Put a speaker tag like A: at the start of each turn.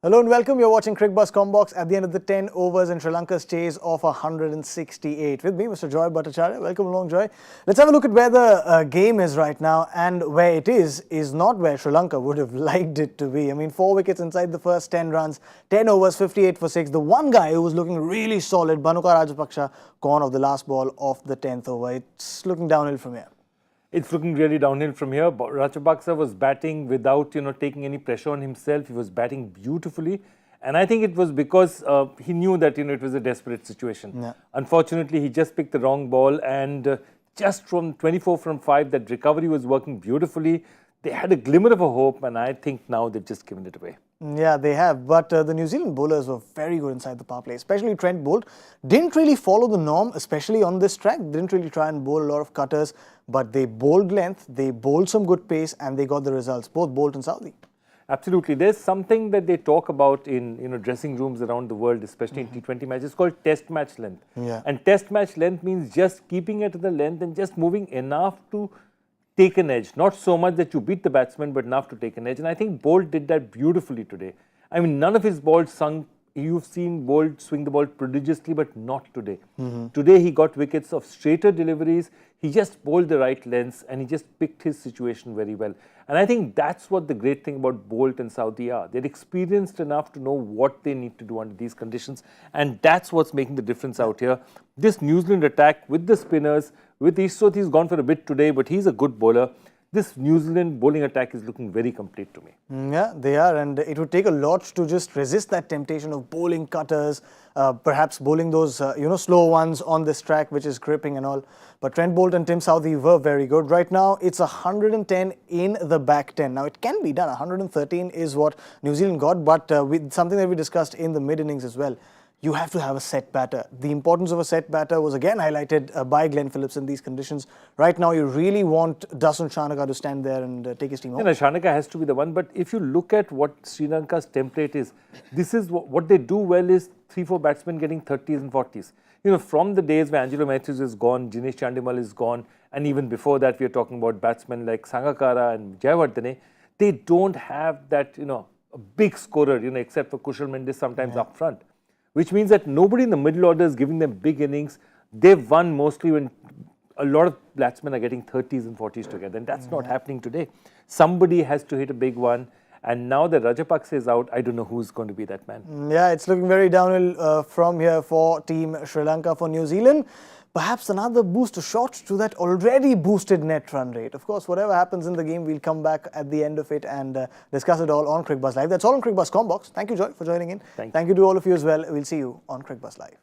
A: Hello and welcome. You're watching Cricbuzz Comm Box at the end of the 10 overs in Sri Lanka's chase of 168. With me, Mr. Joy Bhattacharjya. Welcome along, Joy. Let's have a look at where the game is right now, and where it is not where Sri Lanka would have liked it to be. I mean, 4 wickets inside the first 10 runs, 10 overs, 58 for 6. The one guy who was looking really solid, Bhattacharjya, gone off the last ball of the 10th over. It's looking downhill from here.
B: It's looking really downhill from here. Rajapaksa was batting without, taking any pressure on himself. He was batting beautifully. And I think it was because he knew that, it was a desperate situation.
A: Yeah.
B: Unfortunately, he just picked the wrong ball. And just from 24 from 5, that recovery was working beautifully. They had a glimmer of a hope. And I think now they've just given it away.
A: Yeah, they have. But the New Zealand bowlers were very good inside the power play, especially Trent Boult. Didn't really follow the norm, especially on this track. Didn't really try and bowl a lot of cutters, but they bowled length, they bowled some good pace, and they got the results, both Boult and Southee.
B: Absolutely. There's something that they talk about in dressing rooms around the world, especially in T20 matches, called test match length.
A: Yeah.
B: And test match length means just keeping it to the length and just moving enough to take an edge. Not so much that you beat the batsman, but enough to take an edge. And I think Boult did that beautifully today. I mean, none of his balls sunk. You've seen Boult swing the ball prodigiously, but not today. Today, he got wickets of straighter deliveries. He just bowled the right lengths, and he just picked his situation very well. And I think that's what the great thing about Boult and Southee are. They're experienced enough to know what they need to do under these conditions. And that's what's making the difference out here. This New Zealand attack with the spinners, with Ishsot, he's gone for a bit today, but he's a good bowler. This New Zealand bowling attack is looking very complete to me.
A: Yeah, they are, and it would take a lot to just resist that temptation of bowling cutters, perhaps bowling those, slow ones on this track, which is gripping and all. But Trent Boult and Tim Southee were very good. Right now, it's 110 in the back 10. Now, it can be done. 113 is what New Zealand got, but with something that we discussed in the mid-innings as well. You have to have a set batter. The importance of a set batter was again highlighted by Glenn Phillips in these conditions. Right now, you really want Dasun Shanaka to stand there and take his team home.
B: Shanaka has to be the one. But if you look at what Sri Lanka's template is, this is what they do well is 3-4 batsmen getting 30s and 40s. From the days where Angelo Matthews is gone, Dinesh Chandimal is gone, and even before that, we are talking about batsmen like Sangakkara and Jayawardene. They don't have that, a big scorer, except for Kushal Mendis sometimes up front. Which means that nobody in the middle order is giving them big innings. They've won mostly when a lot of batsmen are getting 30s and 40s together. And that's not happening today. Somebody has to hit a big one. And now that Rajapaksa is out, I don't know who's going to be that man.
A: Yeah, it's looking very downhill from here for Team Sri Lanka. For New Zealand, perhaps another boost, a shot to that already boosted net run rate. Of course, whatever happens in the game, we'll come back at the end of it and discuss it all on Cricbuzz Live. That's all on Cricbuzz Comm Box. Thank you, Joy, for joining in.
B: Thank
A: you to all of you as well. We'll see you on Cricbuzz Live.